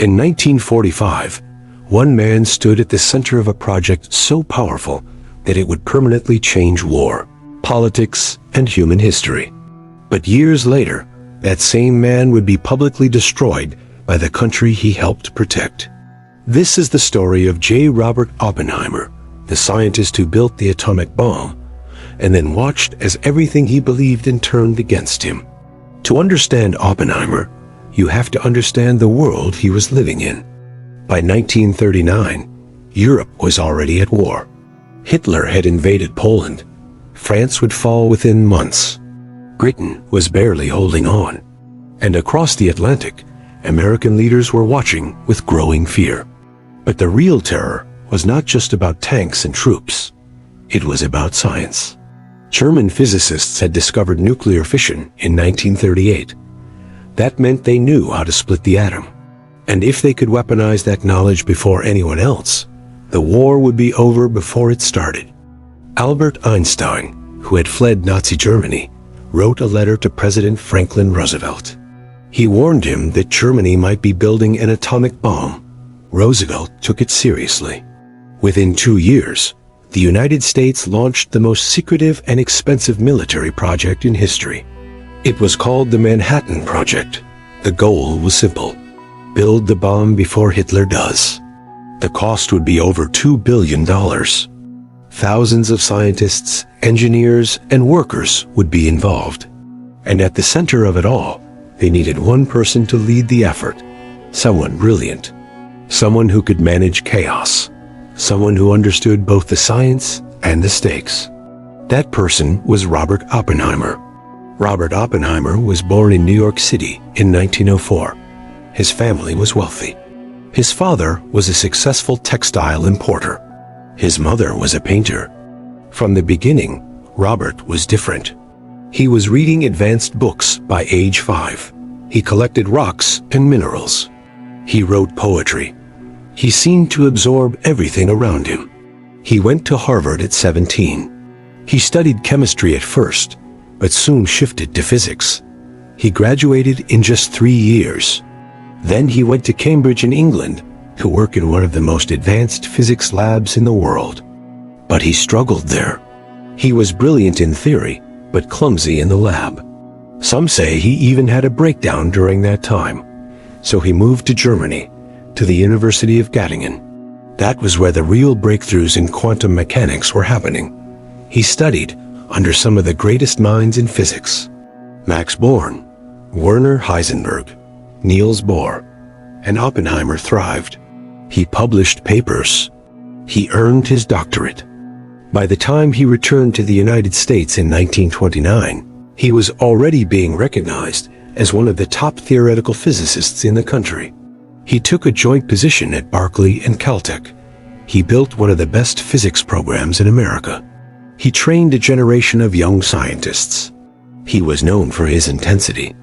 In 1945, one man stood at the center of a project so powerful that it would permanently change war, politics, and human history. But years later, that same man would be publicly destroyed by the country he helped protect. This is the story of J. Robert Oppenheimer, the scientist who built the atomic bomb, and then watched as everything he believed in turned against him. To understand Oppenheimer, you have to understand the world he was living in. By 1939, Europe was already at war. Hitler had invaded Poland. France would fall within months. Britain was barely holding on. And across the Atlantic, American leaders were watching with growing fear. But the real terror was not just about tanks and troops. It was about science. German physicists had discovered nuclear fission in 1938. That meant they knew how to split the atom. And if they could weaponize that knowledge before anyone else, the war would be over before it started. Albert Einstein, who had fled Nazi Germany, wrote a letter to President Franklin Roosevelt. He warned him that Germany might be building an atomic bomb. Roosevelt took it seriously. Within 2 years, the United States launched the most secretive and expensive military project in history. It was called the Manhattan Project. The goal was simple: build the bomb before Hitler does. The cost would be over $2 billion. Thousands of scientists, engineers, and workers would be involved. And at the center of it all, they needed one person to lead the effort. Someone brilliant. Someone who could manage chaos. Someone who understood both the science and the stakes. That person was Robert Oppenheimer. Robert Oppenheimer was born in New York City in 1904. His family was wealthy. His father was a successful textile importer. His mother was a painter. From the beginning, Robert was different. He was reading advanced books by age 5. He collected rocks and minerals. He wrote poetry. He seemed to absorb everything around him. He went to Harvard at 17. He studied chemistry at first, but soon shifted to physics. He graduated in just 3 years. Then he went to Cambridge in England to work in one of the most advanced physics labs in the world. But he struggled there. He was brilliant in theory, but clumsy in the lab. Some say he even had a breakdown during that time. So he moved to Germany, to the University of Göttingen. That was where the real breakthroughs in quantum mechanics were happening. He studied under some of the greatest minds in physics: Max Born, Werner Heisenberg, Niels Bohr, and Oppenheimer thrived. He published papers. He earned his doctorate. By the time he returned to the United States in 1929, he was already being recognized as one of the top theoretical physicists in the country. He took a joint position at Berkeley and Caltech. He built one of the best physics programs in America. He trained a generation of young scientists. He was known for his intensity.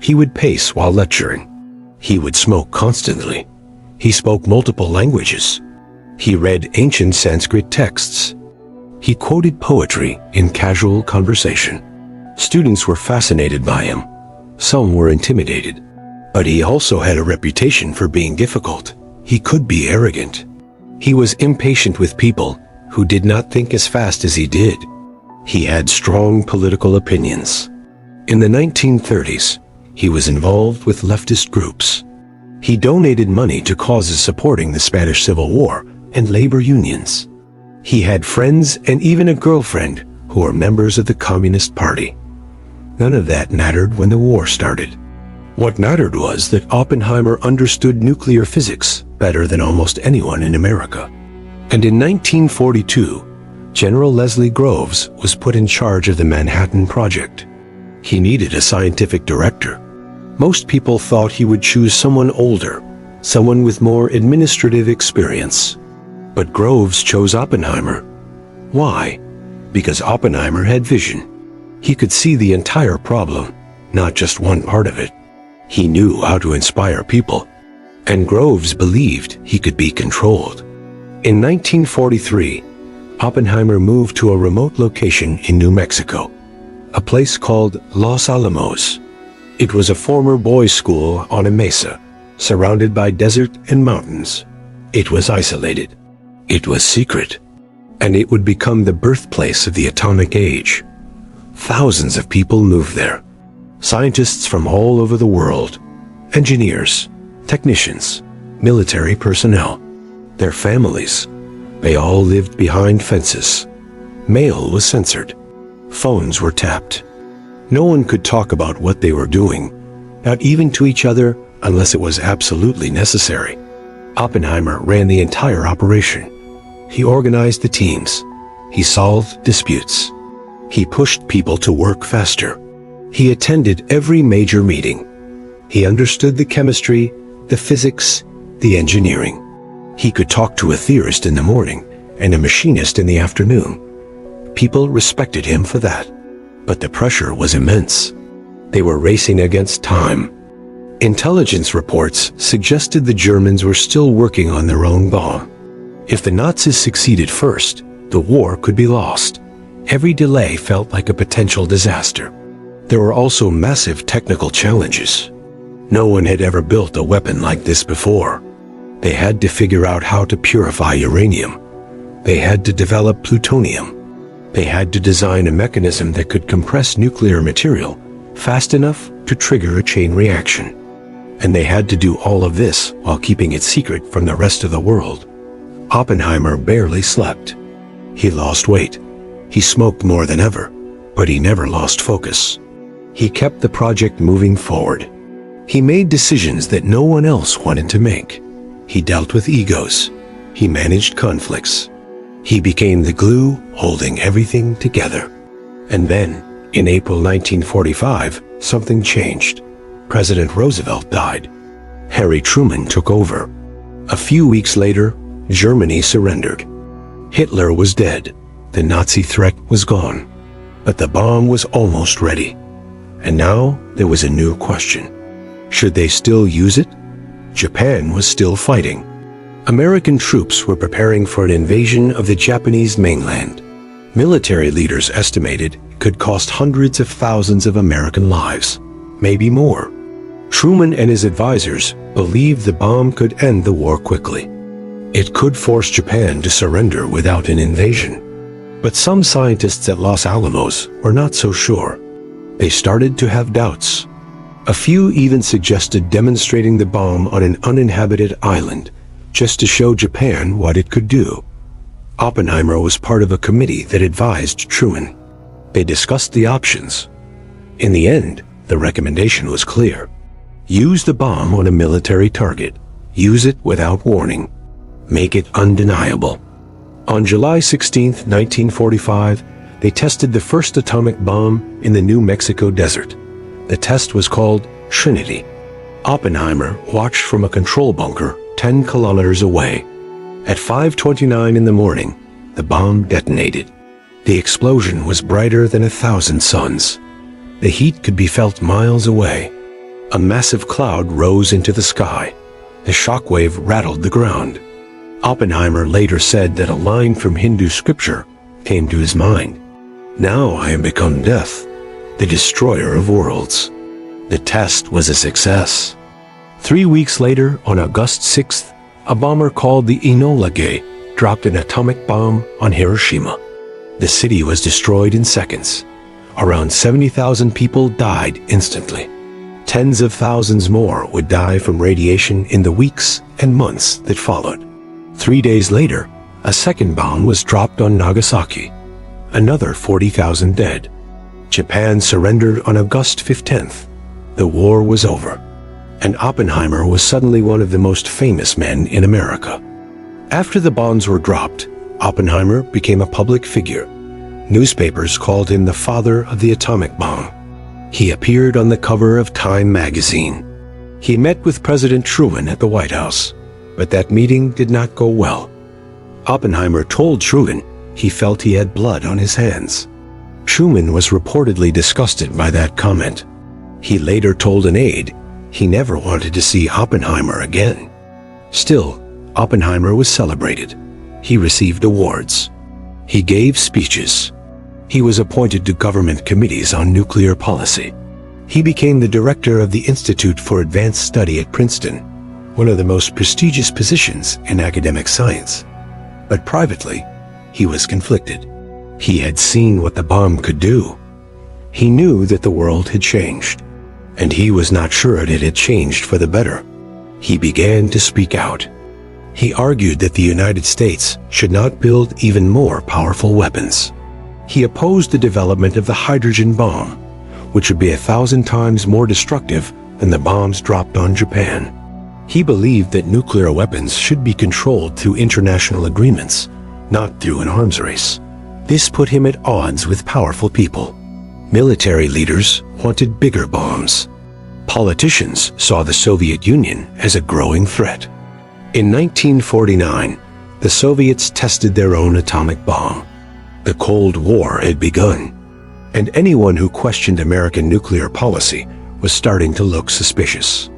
He would pace while lecturing. He would smoke constantly. He spoke multiple languages. He read ancient Sanskrit texts. He quoted poetry in casual conversation. Students were fascinated by him. Some were intimidated. But he also had a reputation for being difficult. He could be arrogant. He was impatient with people who did not think as fast as he did. He had strong political opinions. In the 1930s, he was involved with leftist groups. He donated money to causes supporting the Spanish Civil War and labor unions. He had friends and even a girlfriend who were members of the Communist Party. None of that mattered when the war started. What mattered was that Oppenheimer understood nuclear physics better than almost anyone in America. And in 1942, General Leslie Groves was put in charge of the Manhattan Project. He needed a scientific director. Most people thought he would choose someone older, someone with more administrative experience. But Groves chose Oppenheimer. Why? Because Oppenheimer had vision. He could see the entire problem, not just one part of it. He knew how to inspire people, and Groves believed he could be controlled. In 1943, Oppenheimer moved to a remote location in New Mexico, a place called Los Alamos. It was a former boys' school on a mesa, surrounded by desert and mountains. It was isolated. It was secret. And it would become the birthplace of the atomic age. Thousands of people moved there. Scientists from all over the world, engineers, technicians, military personnel, their families. They all lived behind fences. Mail was censored. Phones were tapped. No one could talk about what they were doing, not even to each other unless it was absolutely necessary. Oppenheimer ran the entire operation. He organized the teams. He solved disputes. He pushed people to work faster. He attended every major meeting. He understood the chemistry, the physics, the engineering. He could talk to a theorist in the morning and a machinist in the afternoon. People respected him for that. But the pressure was immense. They were racing against time. Intelligence reports suggested the Germans were still working on their own bomb. If the Nazis succeeded first, the war could be lost. Every delay felt like a potential disaster. There were also massive technical challenges. No one had ever built a weapon like this before. They had to figure out how to purify uranium. They had to develop plutonium. They had to design a mechanism that could compress nuclear material fast enough to trigger a chain reaction. And they had to do all of this while keeping it secret from the rest of the world. Oppenheimer barely slept. He lost weight. He smoked more than ever, but he never lost focus. He kept the project moving forward. He made decisions that no one else wanted to make. He dealt with egos. He managed conflicts. He became the glue holding everything together. And then, in April 1945, something changed. President Roosevelt died. Harry Truman took over. A few weeks later, Germany surrendered. Hitler was dead. The Nazi threat was gone. But the bomb was almost ready. And now there was a new question. Should they still use it? Japan was still fighting. American troops were preparing for an invasion of the Japanese mainland. Military leaders estimated it could cost hundreds of thousands of American lives, maybe more. Truman and his advisors believed the bomb could end the war quickly. It could force Japan to surrender without an invasion. But some scientists at Los Alamos were not so sure. They started to have doubts. A few even suggested demonstrating the bomb on an uninhabited island, just to show Japan what it could do. Oppenheimer was part of a committee that advised Truman. They discussed the options. In the end, the recommendation was clear. Use the bomb on a military target. Use it without warning. Make it undeniable. On July 16, 1945, they tested the first atomic bomb in the New Mexico desert. The test was called Trinity. Oppenheimer watched from a control bunker 10 kilometers away. At 5:29 in the morning, the bomb detonated. The explosion was brighter than 1,000 suns. The heat could be felt miles away. A massive cloud rose into the sky. The shockwave rattled the ground. Oppenheimer later said that a line from Hindu scripture came to his mind. Now I am become death, the destroyer of worlds. The test was a success. 3 weeks later, on August 6th, a bomber called the Enola Gay dropped an atomic bomb on Hiroshima. The city was destroyed in seconds. Around 70,000 people died instantly. Tens of thousands more would die from radiation in the weeks and months that followed. 3 days later, a second bomb was dropped on Nagasaki. Another 40,000 dead. Japan surrendered on August 15th. The war was over. And Oppenheimer was suddenly one of the most famous men in America. After the bombs were dropped, Oppenheimer became a public figure. Newspapers called him the father of the atomic bomb. He appeared on the cover of Time magazine. He met with President Truman at the White House, but that meeting did not go well. Oppenheimer told Truman he felt he had blood on his hands. Truman was reportedly disgusted by that comment. He later told an aide he never wanted to see Oppenheimer again. Still, Oppenheimer was celebrated. He received awards. He gave speeches. He was appointed to government committees on nuclear policy. He became the director of the Institute for Advanced Study at Princeton, one of the most prestigious positions in academic science. But privately, he was conflicted. He had seen what the bomb could do. He knew that the world had changed, and he was not sure it had changed for the better. He began to speak out. He argued that the United States should not build even more powerful weapons. He opposed the development of the hydrogen bomb, which would be 1,000 times more destructive than the bombs dropped on Japan. He believed that nuclear weapons should be controlled through international agreements, not through an arms race. This put him at odds with powerful people. Military leaders wanted bigger bombs. Politicians saw the Soviet Union as a growing threat. In 1949, the Soviets tested their own atomic bomb. The Cold War had begun, and anyone who questioned American nuclear policy was starting to look suspicious.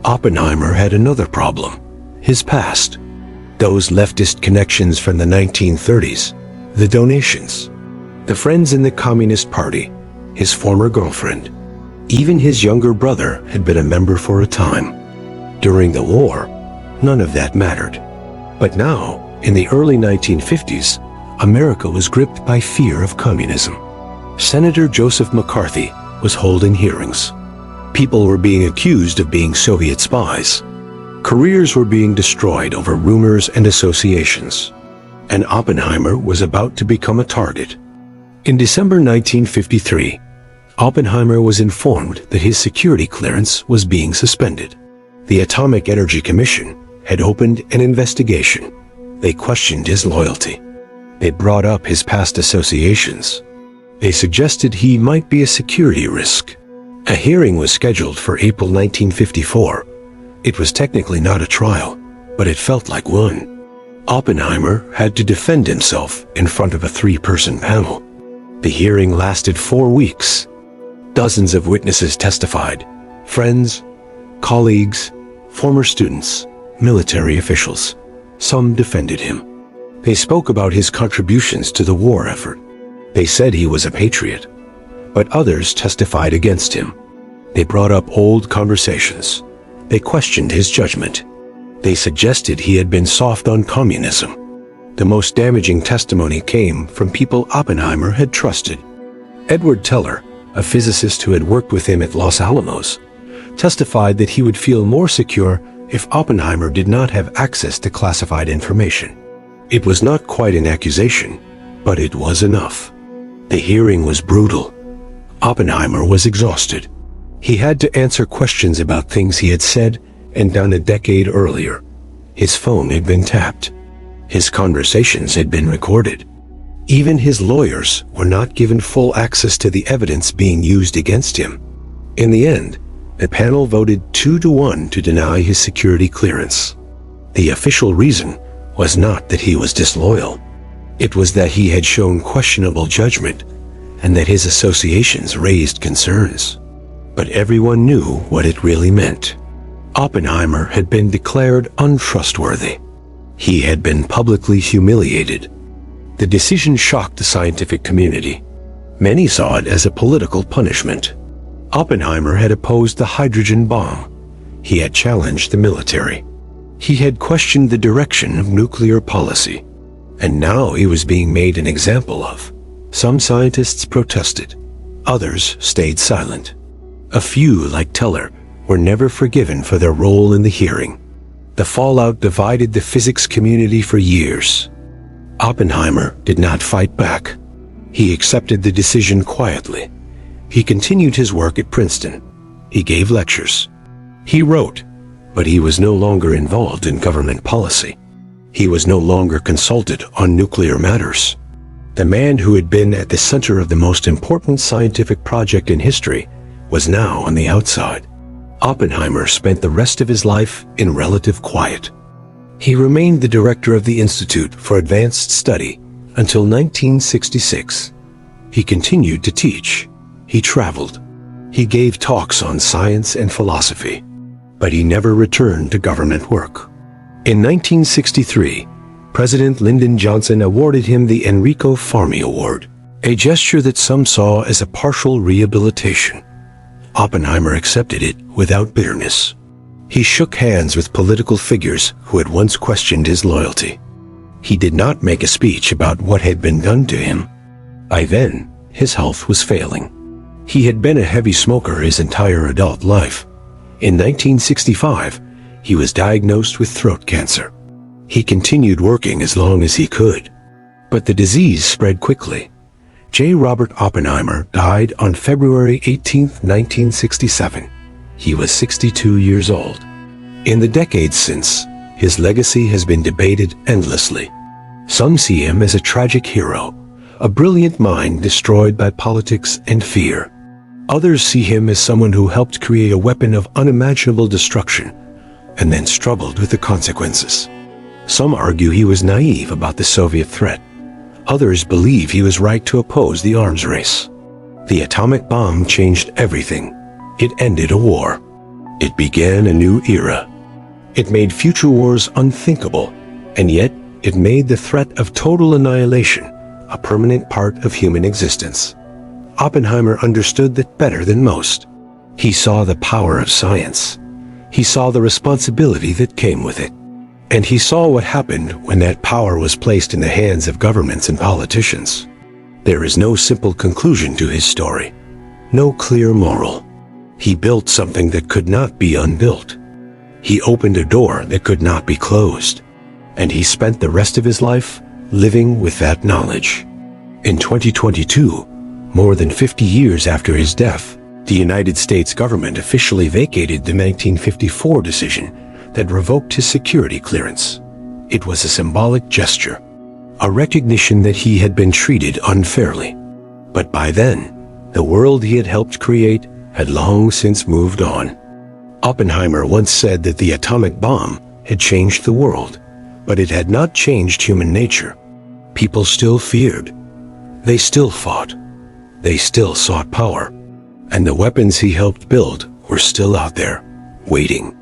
Oppenheimer had another problem: his past. Those leftist connections from the 1930s, the donations, the friends in the Communist Party, his former girlfriend. Even his younger brother had been a member for a time. During the war, none of that mattered. But now, in the early 1950s, America was gripped by fear of communism. Senator Joseph McCarthy was holding hearings. People were being accused of being Soviet spies. Careers were being destroyed over rumors and associations. And Oppenheimer was about to become a target. In December 1953, Oppenheimer was informed that his security clearance was being suspended. The Atomic Energy Commission had opened an investigation. They questioned his loyalty. They brought up his past associations. They suggested he might be a security risk. A hearing was scheduled for April 1954. It was technically not a trial, but it felt like one. Oppenheimer had to defend himself in front of a 3-person panel. The hearing lasted 4 weeks. Dozens of witnesses testified: friends, colleagues, former students, military officials. Some defended him. They spoke about his contributions to the war effort. They said he was a patriot, but others testified against him. They brought up old conversations. They questioned his judgment. They suggested he had been soft on communism. The most damaging testimony came from people Oppenheimer had trusted. Edward Teller, a physicist who had worked with him at Los Alamos, testified that he would feel more secure if Oppenheimer did not have access to classified information. It was not quite an accusation, but it was enough. The hearing was brutal. Oppenheimer was exhausted. He had to answer questions about things he had said and done a decade earlier. His phone had been tapped. His conversations had been recorded. Even his lawyers were not given full access to the evidence being used against him. In the end, the panel voted 2-1 to deny his security clearance. The official reason was not that he was disloyal. It was that he had shown questionable judgment and that his associations raised concerns. But everyone knew what it really meant. Oppenheimer had been declared untrustworthy. He had been publicly humiliated. The decision shocked the scientific community. Many saw it as a political punishment. Oppenheimer had opposed the hydrogen bomb. He had challenged the military. He had questioned the direction of nuclear policy. And now he was being made an example of. Some scientists protested. Others stayed silent. A few, like Teller, were never forgiven for their role in the hearing. The fallout divided the physics community for years. Oppenheimer did not fight back. He accepted the decision quietly. He continued his work at Princeton. He gave lectures. He wrote, but he was no longer involved in government policy. He was no longer consulted on nuclear matters. The man who had been at the center of the most important scientific project in history was now on the outside. Oppenheimer spent the rest of his life in relative quiet. He remained the director of the Institute for Advanced Study until 1966. He continued to teach. He traveled. He gave talks on science and philosophy. But he never returned to government work. In 1963, President Lyndon Johnson awarded him the Enrico Fermi Award, a gesture that some saw as a partial rehabilitation. Oppenheimer accepted it without bitterness. He shook hands with political figures who had once questioned his loyalty. He did not make a speech about what had been done to him. By then, his health was failing. He had been a heavy smoker his entire adult life. In 1965, he was diagnosed with throat cancer. He continued working as long as he could. But the disease spread quickly. J. Robert Oppenheimer died on February 18, 1967. He was 62 years old. In the decades since, his legacy has been debated endlessly. Some see him as a tragic hero, a brilliant mind destroyed by politics and fear. Others see him as someone who helped create a weapon of unimaginable destruction and then struggled with the consequences. Some argue he was naive about the Soviet threat. Others believe he was right to oppose the arms race. The atomic bomb changed everything. It ended a war. It began a new era. It made future wars unthinkable, and yet it made the threat of total annihilation a permanent part of human existence. Oppenheimer understood that better than most. He saw the power of science. He saw the responsibility that came with it. And he saw what happened when that power was placed in the hands of governments and politicians. There is no simple conclusion to his story, no clear moral. He built something that could not be unbuilt. He opened a door that could not be closed. And he spent the rest of his life living with that knowledge. In 2022, more than 50 years after his death, the United States government officially vacated the 1954 decision that revoked his security clearance. It was a symbolic gesture, a recognition that he had been treated unfairly. But by then, the world he had helped create had long since moved on. Oppenheimer once said that the atomic bomb had changed the world, but it had not changed human nature. People still feared. They still fought. They still sought power. And the weapons he helped build were still out there, waiting.